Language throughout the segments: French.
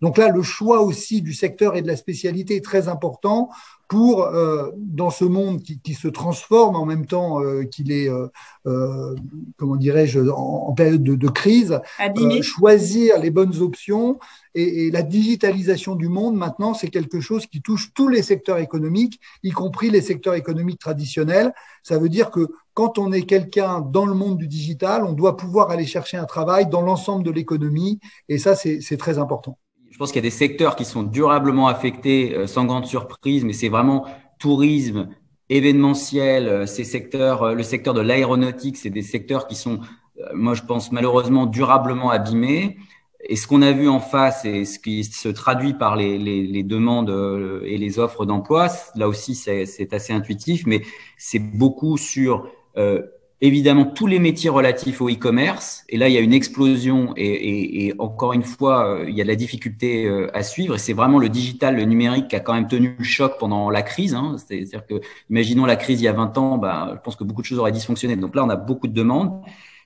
Donc là, le choix aussi du secteur et de la spécialité est très important pour, dans ce monde qui se transforme en même temps qu'il est, comment dirais-je, en période de crise, Abîmé. choisir les bonnes options. Et la digitalisation du monde, maintenant, c'est quelque chose qui touche tous les secteurs économiques, y compris les secteurs économiques traditionnels. Ça veut dire que quand on est quelqu'un dans le monde du digital, on doit pouvoir aller chercher un travail dans l'ensemble de l'économie. Et ça, c'est très important. Je pense qu'il y a des secteurs qui sont durablement affectés, sans grande surprise, mais c'est vraiment tourisme, événementiel, ces secteurs, le secteur de l'aéronautique, c'est des secteurs qui sont, moi je pense malheureusement durablement abîmés. Et ce qu'on a vu en face et ce qui se traduit par les demandes et les offres d'emploi, là aussi c'est assez intuitif, mais c'est beaucoup sur évidemment tous les métiers relatifs au e-commerce. Et là, il y a une explosion et encore une fois, il y a de la difficulté à suivre. Et c'est vraiment le digital, le numérique qui a quand même tenu le choc pendant la crise. Hein. C'est-à-dire que, imaginons la crise il y a 20 ans, je pense que beaucoup de choses auraient dysfonctionné. Donc là, on a beaucoup de demandes.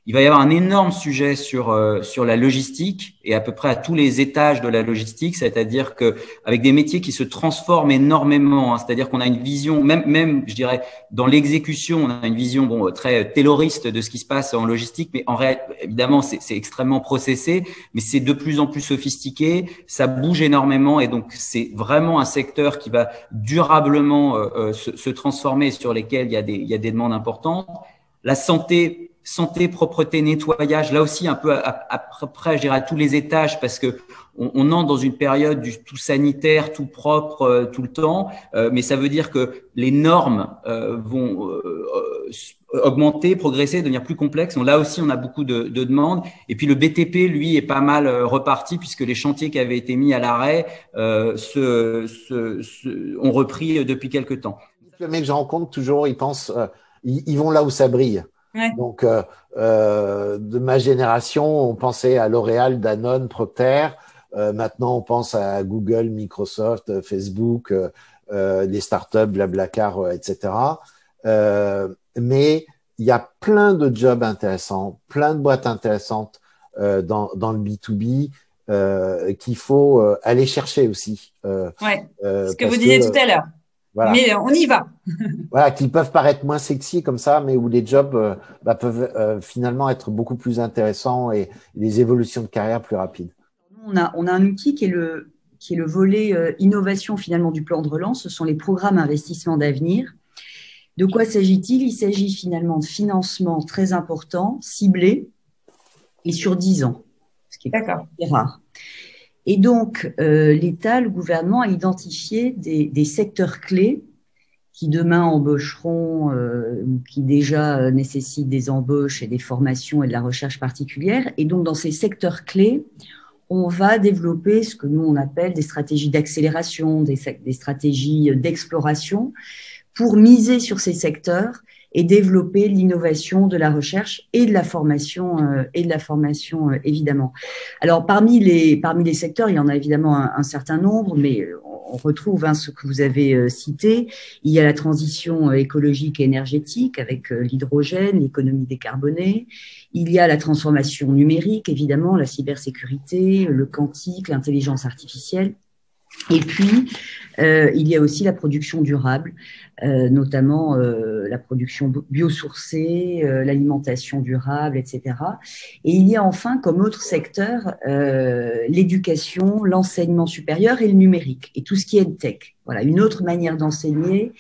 Il va y avoir un énorme sujet sur la logistique et à peu près à tous les étages de la logistique, c'est-à-dire que avec des métiers qui se transforment énormément, hein, c'est-à-dire qu'on a une vision, même je dirais dans l'exécution, on a une vision très tayloriste de ce qui se passe en logistique, mais en réalité, évidemment, c'est extrêmement processé, mais c'est de plus en plus sophistiqué, ça bouge énormément et donc c'est vraiment un secteur qui va durablement se transformer, sur lesquels il y a des demandes importantes. La santé, propreté, nettoyage, là aussi un peu après, je dirais à tous les étages, parce que on entre dans une période du tout sanitaire, tout propre, tout le temps, mais ça veut dire que les normes vont augmenter, progresser, devenir plus complexes. Donc là aussi, on a beaucoup de demandes. Et puis le BTP, lui, est pas mal reparti, puisque les chantiers qui avaient été mis à l'arrêt ont repris depuis quelque temps. Le mec que je rencontre toujours, ils pensent, ils vont là où ça brille. Ouais. Donc, de ma génération, on pensait à L'Oréal, Danone, Procter. Maintenant, on pense à Google, Microsoft, Facebook, des startups, Blablacar, etc. Mais il y a plein de jobs intéressants, plein de boîtes intéressantes dans le B2B qu'il faut aller chercher aussi. Ouais, ce que vous disiez tout à l'heure. Voilà. Mais on y va. Voilà, qui peuvent paraître moins sexy comme ça, mais où les jobs peuvent finalement être beaucoup plus intéressants et les évolutions de carrière plus rapides. On a un outil qui est le volet innovation finalement du plan de relance. Ce sont les programmes investissement d'avenir. De quoi s'agit-il? Il s'agit finalement de financements très importants, ciblés et sur 10 ans, ce qui est rare. Et donc, l'État, le gouvernement a identifié des secteurs clés qui demain embaucheront, qui déjà nécessitent des embauches et des formations et de la recherche particulière. Et donc, dans ces secteurs clés, on va développer ce que nous, on appelle des stratégies d'accélération, des stratégies d'exploration pour miser sur ces secteurs et développer l'innovation de la recherche et de la formation évidemment. Alors parmi les secteurs, il y en a évidemment un certain nombre, mais on retrouve ce que vous avez cité. Il y a la transition écologique et énergétique avec l'hydrogène, l'économie décarbonée. Il y a la transformation numérique, évidemment, la cybersécurité, le quantique, l'intelligence artificielle. Et puis, il y a aussi la production durable, notamment la production biosourcée, l'alimentation durable, etc. Et il y a enfin, comme autre secteur, l'éducation, l'enseignement supérieur et le numérique, et tout ce qui est tech. Voilà, une autre manière d'enseigner,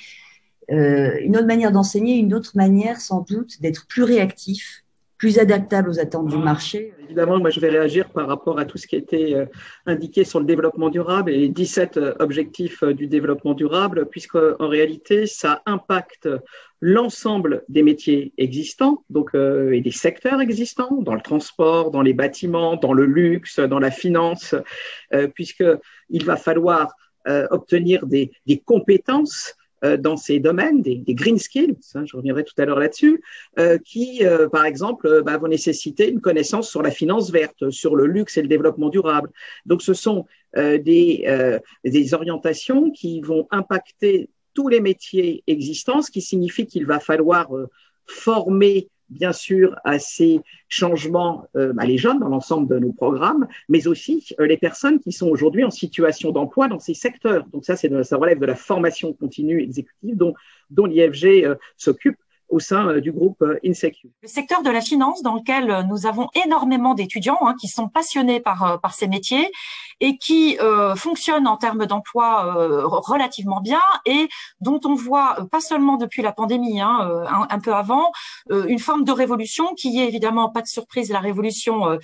une autre manière sans doute d'être plus réactif, plus adaptable aux attentes du marché. Évidemment, moi, je vais réagir par rapport à tout ce qui a été indiqué sur le développement durable et les 17 objectifs du développement durable, puisqu'en réalité, ça impacte l'ensemble des métiers existants, donc et des secteurs existants, dans le transport, dans les bâtiments, dans le luxe, dans la finance, puisqu'il va falloir obtenir des compétences dans ces domaines, des green skills, hein, je reviendrai tout à l'heure là-dessus, qui, par exemple, vont nécessiter une connaissance sur la finance verte, sur le luxe et le développement durable. Donc, ce sont des orientations qui vont impacter tous les métiers existants, ce qui signifie qu'il va falloir former bien sûr à ces changements les jeunes dans l'ensemble de nos programmes, mais aussi les personnes qui sont aujourd'hui en situation d'emploi dans ces secteurs. Donc ça relève de la formation continue exécutive dont l'IFG s'occupe au sein du groupe InSecure. Le secteur de la finance dans lequel nous avons énormément d'étudiants qui sont passionnés par ces métiers et qui fonctionnent en termes d'emploi relativement bien et dont on voit, pas seulement depuis la pandémie, un peu avant, une forme de révolution qui est évidemment, pas de surprise, la révolution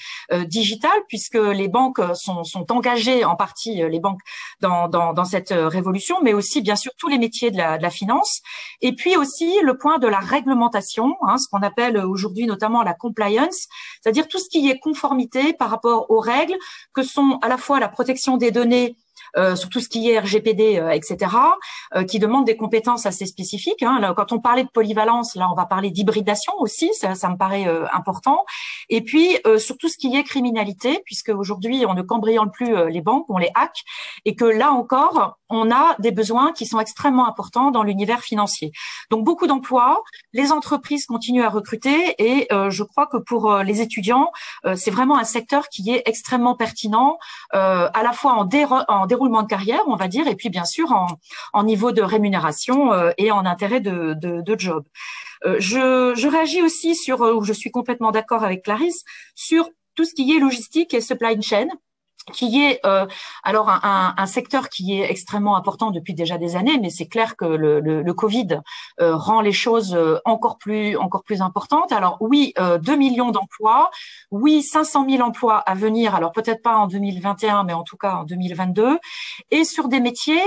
digitale, puisque les banques sont engagées en partie, les banques, dans cette révolution, mais aussi bien sûr tous les métiers de la finance. Et puis aussi le point de la réglementation, ce qu'on appelle aujourd'hui notamment la compliance, c'est-à-dire tout ce qui est conformité par rapport aux règles que sont à la fois la protection des données, sur tout ce qui est RGPD, etc., qui demande des compétences assez spécifiques. Là, quand on parlait de polyvalence, là, on va parler d'hybridation aussi, ça me paraît important. Et puis, sur tout ce qui est criminalité, puisque aujourd'hui, on ne cambriole plus les banques, on les hack, et que là encore, on a des besoins qui sont extrêmement importants dans l'univers financier. Donc, beaucoup d'emplois, les entreprises continuent à recruter, et je crois que pour les étudiants, c'est vraiment un secteur qui est extrêmement pertinent, à la fois en déroulement de carrière, on va dire, et puis bien sûr en niveau de rémunération et en intérêt de job. Je réagis aussi sur, je suis complètement d'accord avec Clarisse, sur tout ce qui est logistique et supply chain, qui est alors un secteur qui est extrêmement important depuis déjà des années, mais c'est clair que le Covid rend les choses encore plus importantes. Alors oui, 2 millions d'emplois, oui, 500 000 emplois à venir, alors peut-être pas en 2021, mais en tout cas en 2022, et sur des métiers,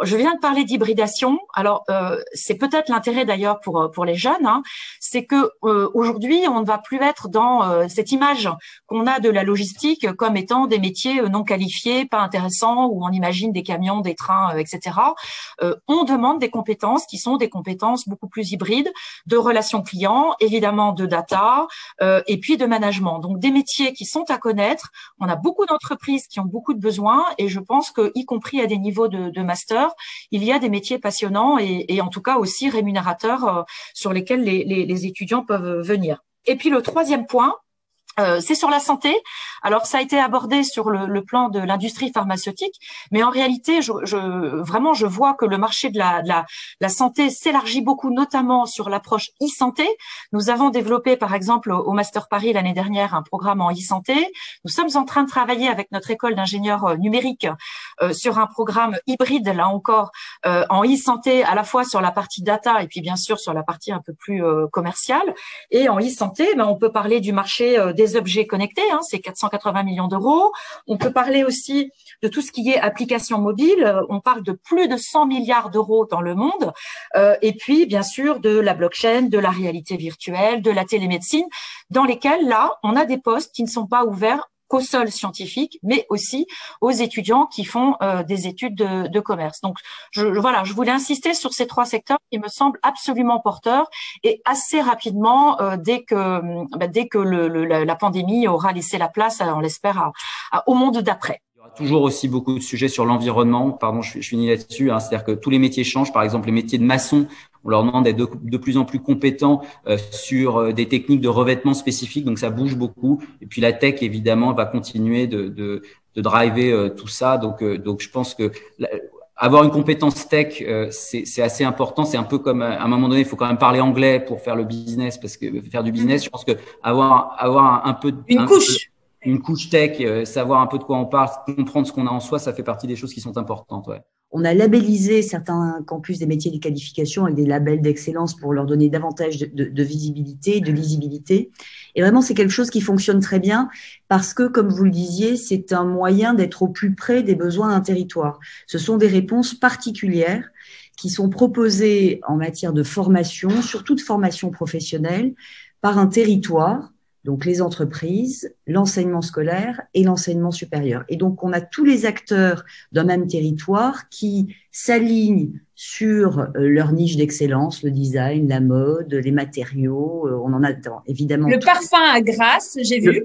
je viens de parler d'hybridation, alors c'est peut-être l'intérêt d'ailleurs pour les jeunes, c'est que aujourd'hui, on ne va plus être dans cette image qu'on a de la logistique comme étant des métiers non qualifiés, pas intéressants, où on imagine des camions, des trains, etc. On demande des compétences qui sont des compétences beaucoup plus hybrides, de relations clients, évidemment de data, et puis de management. Donc des métiers qui sont à connaître. On a beaucoup d'entreprises qui ont beaucoup de besoins, et je pense que, y compris à des niveaux de master, il y a des métiers passionnants et en tout cas aussi rémunérateurs sur lesquels les étudiants peuvent venir. Et puis le troisième point, c'est sur la santé. Alors, ça a été abordé sur le plan de l'industrie pharmaceutique, mais en réalité, vraiment, je vois que le marché de la santé s'élargit beaucoup, notamment sur l'approche e-santé. Nous avons développé, par exemple, au Master Paris l'année dernière, un programme en e-santé. Nous sommes en train de travailler avec notre école d'ingénieurs numériques sur un programme hybride, là encore, en e-santé, à la fois sur la partie data et puis bien sûr sur la partie un peu plus commerciale. Et en e-santé, on peut parler du marché des objets connectés, c'est 480 millions d'euros. On peut parler aussi de tout ce qui est application mobile. On parle de plus de 100 milliards d'euros dans le monde. Et puis, bien sûr, de la blockchain, de la réalité virtuelle, de la télémédecine, dans lesquels, là, on a des postes qui ne sont pas ouverts qu'aux seuls scientifiques, mais aussi aux étudiants qui font des études de commerce. Donc, je voulais insister sur ces trois secteurs qui me semblent absolument porteurs et assez rapidement, dès que la pandémie aura laissé la place, on l'espère, au monde d'après. Il y aura toujours aussi beaucoup de sujets sur l'environnement. Pardon, je finis là-dessus. C'est-à-dire que tous les métiers changent. Par exemple, les métiers de maçon, on leur demande d'être de plus en plus compétents sur des techniques de revêtement spécifiques. Donc, ça bouge beaucoup. Et puis, la tech, évidemment, va continuer de driver tout ça. Donc, je pense que avoir une compétence tech, c'est assez important. C'est un peu comme, à un moment donné, il faut quand même parler anglais pour faire le business, parce que faire du business, je pense que avoir un peu une couche tech, savoir un peu de quoi on parle, comprendre ce qu'on a en soi, ça fait partie des choses qui sont importantes. Ouais. On a labellisé certains campus des métiers des qualifications avec des labels d'excellence pour leur donner davantage de visibilité, de lisibilité. Et vraiment, c'est quelque chose qui fonctionne très bien parce que, comme vous le disiez, c'est un moyen d'être au plus près des besoins d'un territoire. Ce sont des réponses particulières qui sont proposées en matière de formation, surtout de formation professionnelle, par un territoire. Donc, les entreprises, l'enseignement scolaire et l'enseignement supérieur. Et donc, on a tous les acteurs d'un même territoire qui s'alignent sur leur niche d'excellence, le design, la mode, les matériaux. On en a évidemment. Le parfum à Grasse, j'ai vu.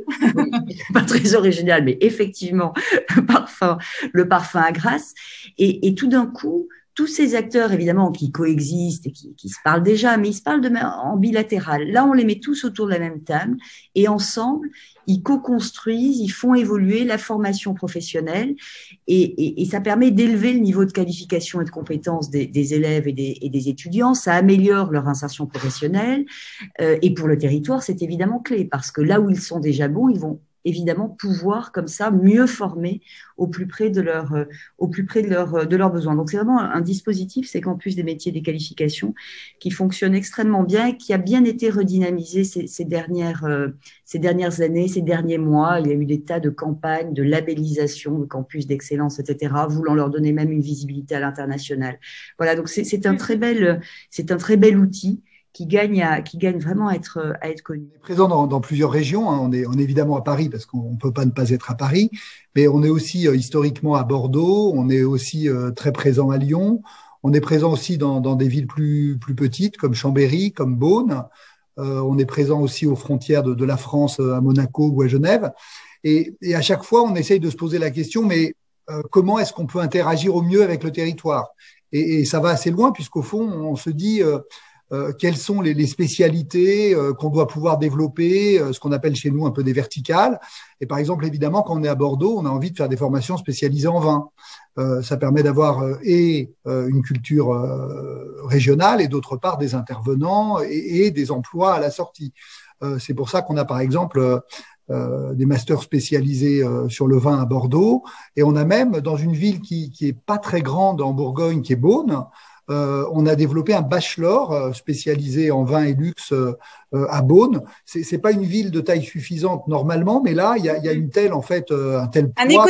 Pas très original, mais effectivement, le parfum à Grasse. Et tout d'un coup, tous ces acteurs, évidemment, qui coexistent et qui se parlent déjà, mais ils se parlent en bilatéral. Là, on les met tous autour de la même table et ensemble, ils co-construisent, ils font évoluer la formation professionnelle et ça permet d'élever le niveau de qualification et de compétences des élèves et des étudiants. Ça améliore leur insertion professionnelle et pour le territoire, c'est évidemment clé parce que là où ils sont déjà bons, ils vont évidemment pouvoir comme ça mieux former au plus près de leurs besoins. Donc c'est vraiment un dispositif, c'est Campus des métiers et des qualifications, qui fonctionne extrêmement bien et qui a bien été redynamisé ces dernières années, ces derniers mois. Il y a eu des tas de campagnes de labellisation de campus d'excellence, etc., voulant leur donner même une visibilité à l'international. Voilà, donc c'est un très bel outil qui gagne vraiment à être connu. On est présent dans plusieurs régions. Hein. On est évidemment à Paris parce qu'on ne peut pas ne pas être à Paris, mais on est aussi historiquement à Bordeaux. On est aussi très présent à Lyon. On est présent aussi dans des villes plus petites comme Chambéry, comme Beaune. On est présent aussi aux frontières de la France, à Monaco ou à Genève. Et à chaque fois, on essaye de se poser la question, mais comment est-ce qu'on peut interagir au mieux avec le territoire ? Et ça va assez loin puisqu'au fond, on se dit quelles sont les spécialités qu'on doit pouvoir développer, ce qu'on appelle chez nous un peu des verticales. Et par exemple, évidemment, quand on est à Bordeaux, on a envie de faire des formations spécialisées en vin. Ça permet d'avoir une culture régionale et d'autre part des intervenants et des emplois à la sortie. C'est pour ça qu'on a par exemple des masters spécialisés sur le vin à Bordeaux, et on a même dans une ville qui est pas très grande en Bourgogne, qui est Beaune, on a développé un bachelor spécialisé en vin et luxe à Beaune. C'est pas une ville de taille suffisante normalement, mais là il y a une telle un tel poids,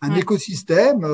un écosystème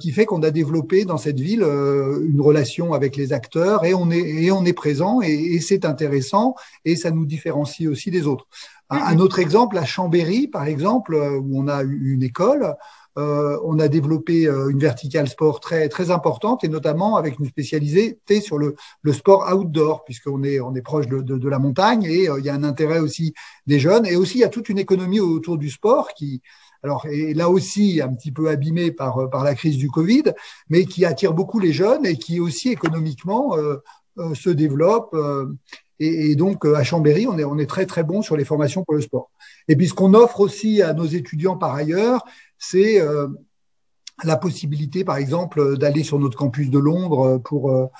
qui fait qu'on a développé dans cette ville une relation avec les acteurs et on est présent et c'est intéressant et ça nous différencie aussi des autres. Un autre exemple, à Chambéry par exemple, où on a une école. On a développé une verticale sport très très importante et notamment avec une spécialité sur le sport outdoor puisqu'on est proche de la montagne et il y a un intérêt aussi des jeunes et aussi il y a toute une économie autour du sport qui est là aussi un petit peu abîmée par la crise du Covid, mais qui attire beaucoup les jeunes et qui aussi économiquement se développe. Et donc à Chambéry, on est très très bon sur les formations pour le sport. Et puis ce qu'on offre aussi à nos étudiants par ailleurs, c'est la possibilité, par exemple, d'aller sur notre campus de Londres pour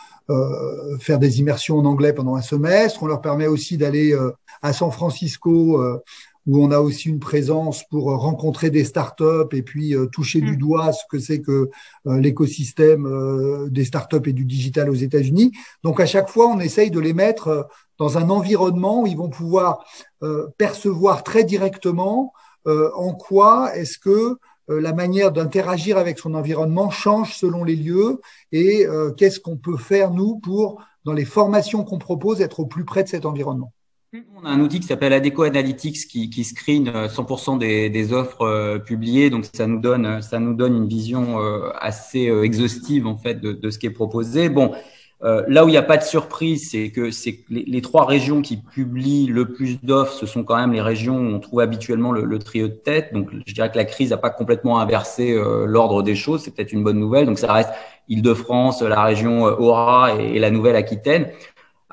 faire des immersions en anglais pendant un semestre. On leur permet aussi d'aller à San Francisco, où on a aussi une présence pour rencontrer des startups et puis toucher du doigt ce que c'est que l'écosystème des startups et du digital aux États-Unis. Donc, à chaque fois, on essaye de les mettre dans un environnement où ils vont pouvoir percevoir très directement en quoi est-ce que la manière d'interagir avec son environnement change selon les lieux et qu'est-ce qu'on peut faire, nous, pour, dans les formations qu'on propose, être au plus près de cet environnement. On a un outil qui s'appelle Adecco Analytics qui screen 100% des offres publiées, donc ça nous donne une vision assez exhaustive en fait de ce qui est proposé. Bon, là où il n'y a pas de surprise, c'est que les trois régions qui publient le plus d'offres, ce sont quand même les régions où on trouve habituellement le trio de tête. Donc, je dirais que la crise n'a pas complètement inversé l'ordre des choses. C'est peut-être une bonne nouvelle. Donc, ça reste Île-de-France, la région Aura et la Nouvelle-Aquitaine.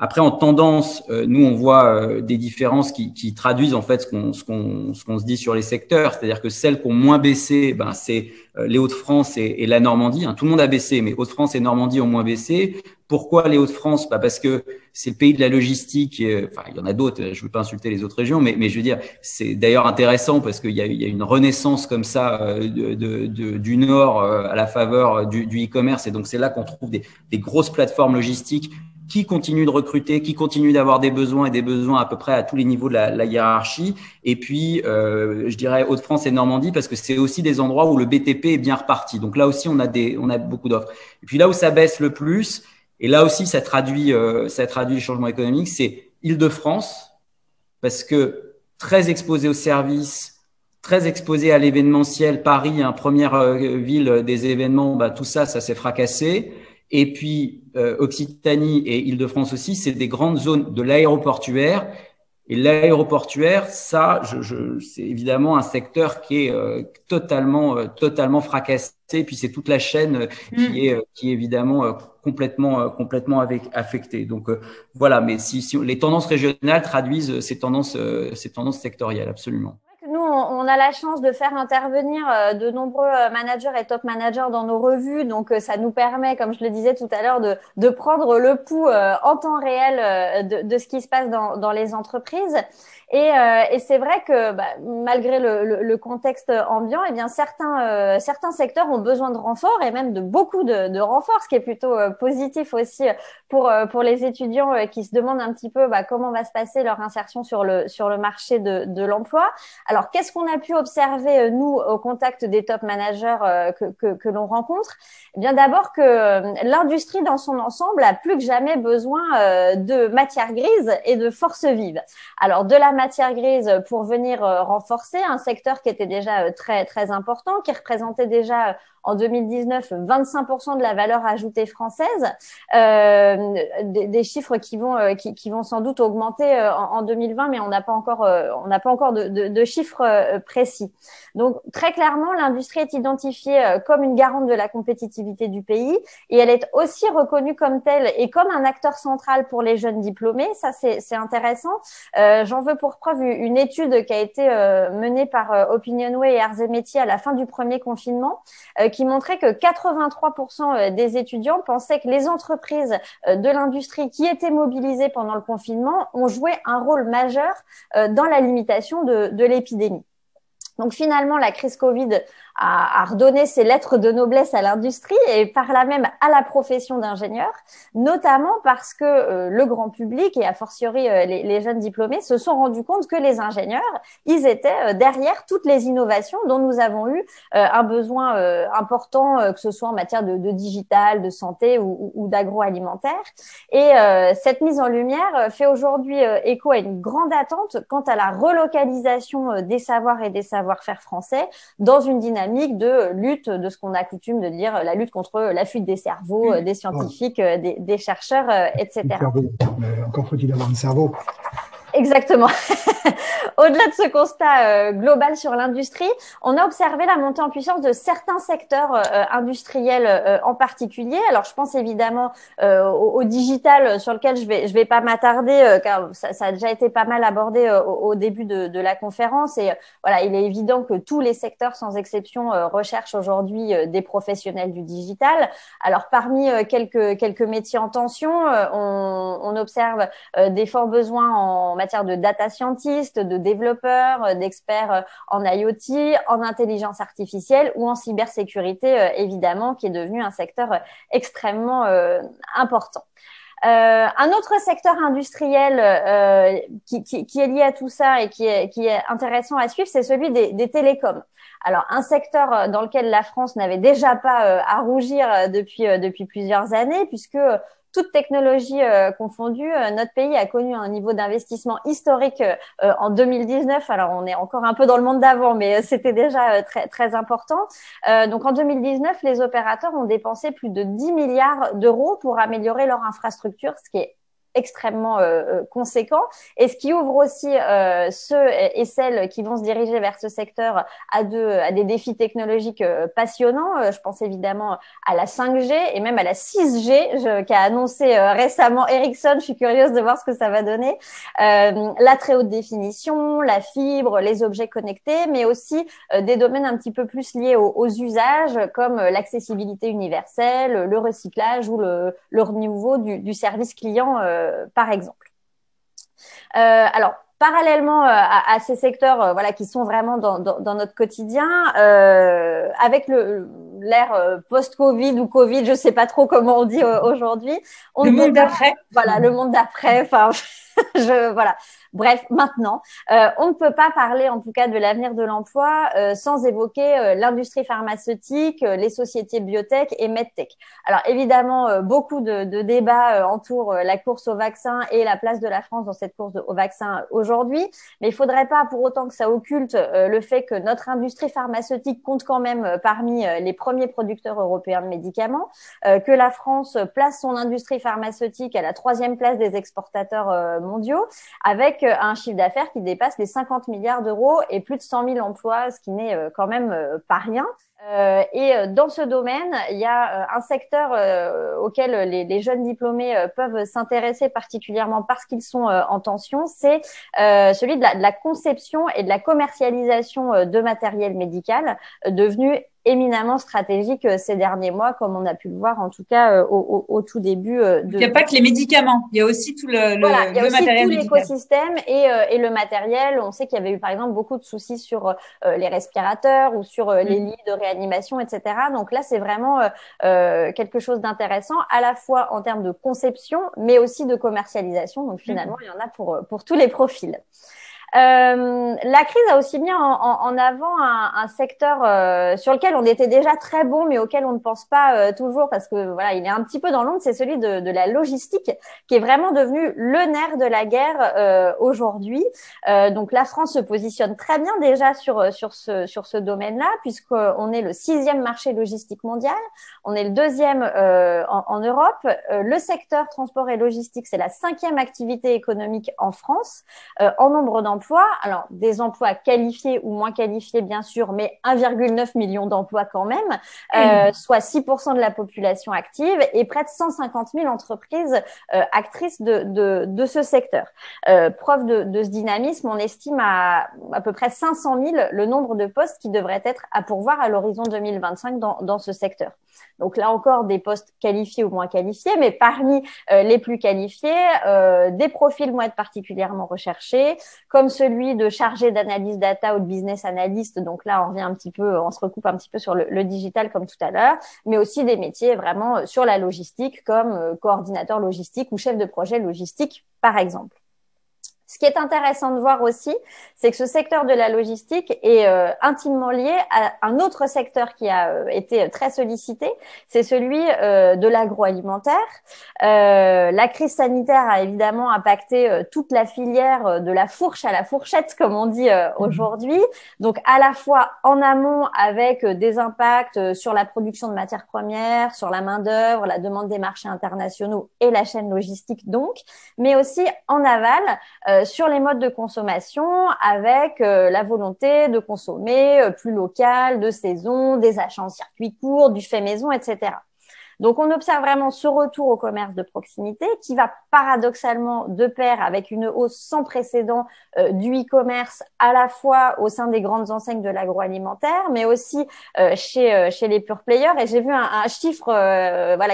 Après, en tendance, nous, on voit des différences qui traduisent en fait ce qu'on se dit sur les secteurs. C'est-à-dire que celles qui ont moins baissé, c'est les Hauts-de-France et la Normandie. Tout le monde a baissé, mais Hauts-de-France et Normandie ont moins baissé. Pourquoi les Hauts-de-France ? Parce que c'est le pays de la logistique. Enfin, il y en a d'autres. Je ne veux pas insulter les autres régions, mais je veux dire, c'est d'ailleurs intéressant parce qu'il y a une renaissance comme ça du Nord à la faveur du e-commerce. Et donc, c'est là qu'on trouve des grosses plateformes logistiques qui continuent de recruter, qui continuent d'avoir des besoins à peu près à tous les niveaux de la hiérarchie. Et puis, je dirais Hauts-de-France et Normandie parce que c'est aussi des endroits où le BTP est bien reparti. Donc là aussi, on a beaucoup d'offres. Et puis là où ça baisse le plus, et là aussi ça traduit les changements économiques, c'est Île-de-France parce que très exposé aux services, très exposé à l'événementiel. Paris, première ville des événements, tout ça s'est fracassé. Et puis, Occitanie et Île-de-France aussi, c'est des grandes zones de l'aéroportuaire. Et l'aéroportuaire, ça, c'est évidemment un secteur qui est totalement fracassé. Et puis c'est toute la chaîne qui est évidemment complètement affectée. Donc voilà, mais si les tendances régionales traduisent ces tendances sectorielles, absolument. Nous, on a la chance de faire intervenir de nombreux managers et top managers dans nos revues. Donc, ça nous permet, comme je le disais tout à l'heure, de prendre le pouls en temps réel de ce qui se passe dans les entreprises. Et c'est vrai que malgré le contexte ambiant, eh bien certains secteurs ont besoin de renforts et même de beaucoup de renforts, ce qui est plutôt positif aussi pour les étudiants qui se demandent un petit peu comment va se passer leur insertion sur le marché de l'emploi. Alors, qu'est-ce qu'on a pu observer nous au contact des top managers que l'on rencontre? Eh bien, d'abord que l'industrie dans son ensemble a plus que jamais besoin de matière grise et de force vive. Alors, de la matière grise pour venir renforcer un secteur qui était déjà très très important, qui représentait déjà en 2019 25% de la valeur ajoutée française, des chiffres qui vont sans doute augmenter en 2020, mais on n'a pas encore de chiffres précis. Donc très clairement, l'industrie est identifiée comme une garante de la compétitivité du pays et elle est aussi reconnue comme telle et comme un acteur central pour les jeunes diplômés. Ça c'est intéressant. J'en veux pour preuve une étude qui a été menée par Opinionway et Arts et Métiers à la fin du premier confinement, qui montrait que 83% des étudiants pensaient que les entreprises de l'industrie qui étaient mobilisées pendant le confinement ont joué un rôle majeur dans la limitation de l'épidémie. Donc finalement, la crise Covid a redonné ses lettres de noblesse à l'industrie et par là même à la profession d'ingénieur, notamment parce que le grand public et a fortiori les jeunes diplômés se sont rendus compte que les ingénieurs, ils étaient derrière toutes les innovations dont nous avons eu un besoin important, que ce soit en matière de digital, de santé ou d'agroalimentaire. Et cette mise en lumière fait aujourd'hui écho à une grande attente quant à la relocalisation des savoirs et des savoir-faire français dans une dynamique de lutte, de ce qu'on a coutume de dire, la lutte contre la fuite des cerveaux, des scientifiques, des chercheurs, etc. Encore faut-il avoir un cerveau. Exactement. Au-delà de ce constat global sur l'industrie, on a observé la montée en puissance de certains secteurs industriels en particulier. Alors, je pense évidemment au digital sur lequel je vais pas m'attarder car ça a déjà été pas mal abordé au début de la conférence. Et voilà, il est évident que tous les secteurs, sans exception, recherchent aujourd'hui des professionnels du digital. Alors, parmi quelques métiers en tension, on observe des forts besoins en matière de data scientist, de développeurs, d'experts en IoT, en intelligence artificielle ou en cybersécurité, évidemment, qui est devenu un secteur extrêmement important. Un autre secteur industriel qui est lié à tout ça et qui est intéressant à suivre, c'est celui des télécoms. Alors, un secteur dans lequel la France n'avait déjà pas à rougir depuis plusieurs années, puisque toute technologie confondue, notre pays a connu un niveau d'investissement historique en 2019. Alors, on est encore un peu dans le monde d'avant, mais c'était déjà très, très important. Donc, en 2019, les opérateurs ont dépensé plus de 10 milliards d'euros pour améliorer leur infrastructure, ce qui est extrêmement conséquent et ce qui ouvre aussi ceux et celles qui vont se diriger vers ce secteur à des défis technologiques passionnants. Je pense évidemment à la 5G et même à la 6G qu'a annoncé récemment Ericsson. Je suis curieuse de voir ce que ça va donner. La très haute définition, la fibre, les objets connectés, mais aussi des domaines un petit peu plus liés aux usages comme l'accessibilité universelle, le recyclage ou le renouveau du service client par exemple. Alors, parallèlement à ces secteurs voilà, qui sont vraiment dans notre quotidien, avec l'ère post-Covid ou Covid, je sais pas trop comment on dit aujourd'hui. Le monde d'après. Voilà, le monde d'après. Enfin, voilà. Bref, maintenant, on ne peut pas parler en tout cas de l'avenir de l'emploi sans évoquer l'industrie pharmaceutique, les sociétés biotech et medtech. Alors évidemment, beaucoup de débats entourent la course au vaccin et la place de la France dans cette course au vaccin aujourd'hui, mais il faudrait pas pour autant que ça occulte le fait que notre industrie pharmaceutique compte quand même parmi les premiers producteurs européens de médicaments, que la France place son industrie pharmaceutique à la 3e place des exportateurs mondiaux, avec avec un chiffre d'affaires qui dépasse les 50 milliards d'euros et plus de 100 000 emplois, ce qui n'est quand même pas rien. Et dans ce domaine, il y a un secteur auquel les jeunes diplômés peuvent s'intéresser particulièrement parce qu'ils sont en tension, c'est celui de la conception et de la commercialisation de matériel médical devenu éminemment stratégique ces derniers mois, comme on a pu le voir en tout cas au tout début. Il n'y a pas que les médicaments, il y a aussi tout le voilà, il y a aussi matériel tout médical. l'écosystème et le matériel. On sait qu'il y avait eu par exemple beaucoup de soucis sur les respirateurs ou sur les lits de réanimation, etc. Donc là, c'est vraiment quelque chose d'intéressant, à la fois en termes de conception, mais aussi de commercialisation. Donc finalement, il y en a pour tous les profils. La crise a aussi mis en avant un secteur sur lequel on était déjà très bon, mais auquel on ne pense pas toujours parce que voilà, il est un petit peu dans l'ombre. C'est celui de la logistique, qui est vraiment devenu le nerf de la guerre aujourd'hui. Donc la France se positionne très bien déjà sur ce domaine-là, puisqu'on est le 6e marché logistique mondial, on est le 2e en Europe. Le secteur transport et logistique, c'est la 5e activité économique en France en nombre d'emplois. Alors, des emplois qualifiés ou moins qualifiés, bien sûr, mais 1,9 million d'emplois quand même, soit 6% de la population active et près de 150 000 entreprises actrices de ce secteur. Preuve de ce dynamisme, on estime à peu près 500 000 le nombre de postes qui devraient être à pourvoir à l'horizon 2025 dans ce secteur. Donc là encore, des postes qualifiés ou moins qualifiés, mais parmi les plus qualifiés, des profils vont être particulièrement recherchés, comme celui de chargé d'analyse data ou de business analyst. Donc là, on se recoupe un petit peu sur le digital comme tout à l'heure, mais aussi des métiers vraiment sur la logistique, comme coordinateur logistique ou chef de projet logistique, par exemple. Ce qui est intéressant de voir aussi, c'est que ce secteur de la logistique est intimement lié à un autre secteur qui a été très sollicité, c'est celui de l'agroalimentaire. La crise sanitaire a évidemment impacté toute la filière de la fourche à la fourchette, comme on dit aujourd'hui. Donc à la fois en amont avec des impacts sur la production de matières premières, sur la main-d'œuvre, la demande des marchés internationaux et la chaîne logistique donc, mais aussi en aval sur les modes de consommation avec la volonté de consommer plus local, de saison, des achats en circuit court, du fait maison, etc. Donc, on observe vraiment ce retour au commerce de proximité qui va paradoxalement de pair avec une hausse sans précédent du e-commerce à la fois au sein des grandes enseignes de l'agroalimentaire, mais aussi chez les pure players. Et j'ai vu un chiffre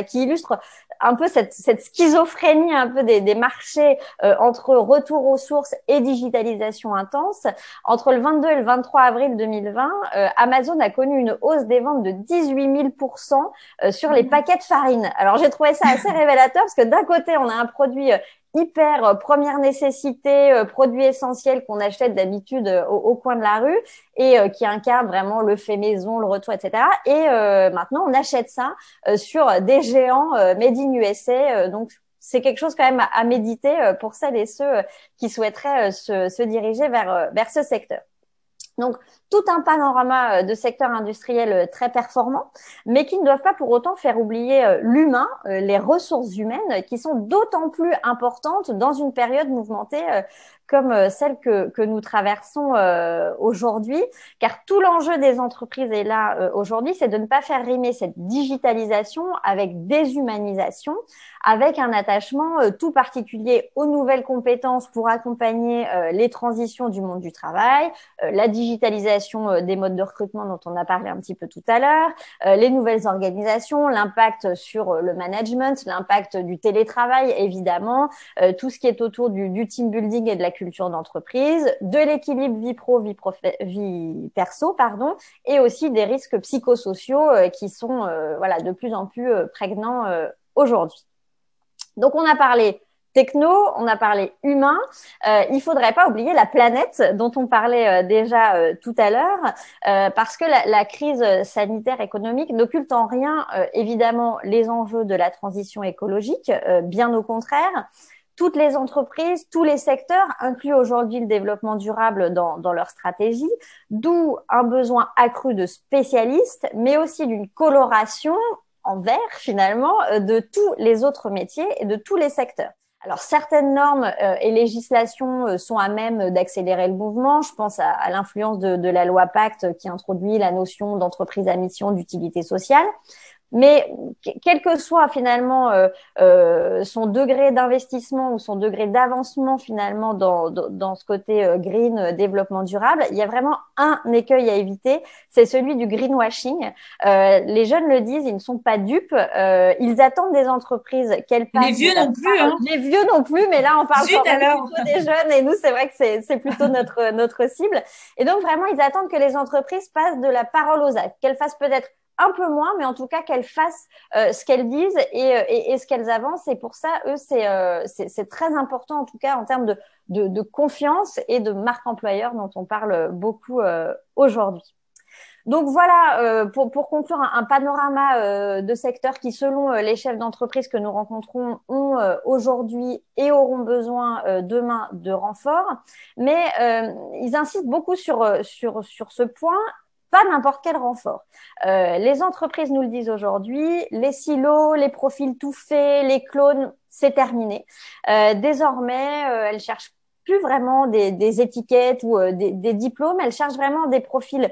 qui illustre un peu cette schizophrénie un peu des marchés entre retour aux sources et digitalisation intense. Entre le 22 et le 23 avril 2020, Amazon a connu une hausse des ventes de 18 000% sur les paquets de farine. Alors, j'ai trouvé ça assez révélateur parce que d'un côté, on a un produit hyper première nécessité, produit essentiel qu'on achète d'habitude au coin de la rue et qui incarne vraiment le fait maison, le retour, etc. Et maintenant, on achète ça sur des géants made in USA. Donc, c'est quelque chose quand même à méditer pour celles et ceux qui souhaiteraient se diriger vers ce secteur. Donc, tout un panorama de secteurs industriels très performants, mais qui ne doivent pas pour autant faire oublier l'humain, les ressources humaines, qui sont d'autant plus importantes dans une période mouvementée comme celle que nous traversons aujourd'hui, car tout l'enjeu des entreprises est là aujourd'hui, c'est de ne pas faire rimer cette digitalisation avec déshumanisation, avec un attachement tout particulier aux nouvelles compétences pour accompagner les transitions du monde du travail, la digitalisation des modes de recrutement dont on a parlé un petit peu tout à l'heure, les nouvelles organisations, l'impact sur le management, l'impact du télétravail évidemment, tout ce qui est autour du team building et de la culture d'entreprise, de l'équilibre vie perso, et aussi des risques psychosociaux qui sont de plus en plus prégnants aujourd'hui. Donc on a parlé techno, on a parlé humain. Il faudrait pas oublier la planète dont on parlait déjà tout à l'heure, parce que la crise sanitaire économique n'occulte en rien évidemment les enjeux de la transition écologique, bien au contraire. Toutes les entreprises, tous les secteurs incluent aujourd'hui le développement durable dans leur stratégie, d'où un besoin accru de spécialistes, mais aussi d'une coloration en vert finalement de tous les autres métiers et de tous les secteurs. Alors, certaines normes et législations sont à même d'accélérer le mouvement. Je pense à l'influence de la loi Pacte qui introduit la notion d'entreprise à mission d'utilité sociale. Mais quel que soit finalement son degré d'investissement ou son degré d'avancement finalement dans ce côté green, développement durable, il y a vraiment un écueil à éviter, c'est celui du greenwashing. Les jeunes le disent, ils ne sont pas dupes, ils attendent des entreprises qu'elles passent. Les vieux non plus, hein. Les vieux non plus, mais là on parle plutôt des jeunes et nous c'est vrai que c'est plutôt notre cible. Et donc vraiment ils attendent que les entreprises passent de la parole aux actes, qu'elles fassent peut-être un peu moins, mais en tout cas qu'elles fassent ce qu'elles disent et ce qu'elles avancent. Et pour ça, eux, c'est très important, en tout cas en termes de confiance et de marque employeur dont on parle beaucoup aujourd'hui. Donc voilà, pour conclure, un panorama de secteurs qui, selon les chefs d'entreprise que nous rencontrons, ont aujourd'hui et auront besoin demain de renforts. Mais ils insistent beaucoup sur ce point. Pas n'importe quel renfort. Les entreprises nous le disent aujourd'hui, les silos, les profils tout faits, les clones, c'est terminé. Désormais, elles cherchent plus vraiment des étiquettes ou des diplômes, elles cherchent vraiment des profils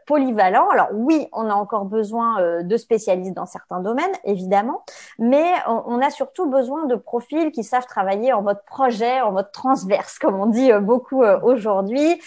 polyvalents. Alors oui, on a encore besoin de spécialistes dans certains domaines, évidemment, mais on a surtout besoin de profils qui savent travailler en mode projet, en mode transverse, comme on dit beaucoup aujourd'hui.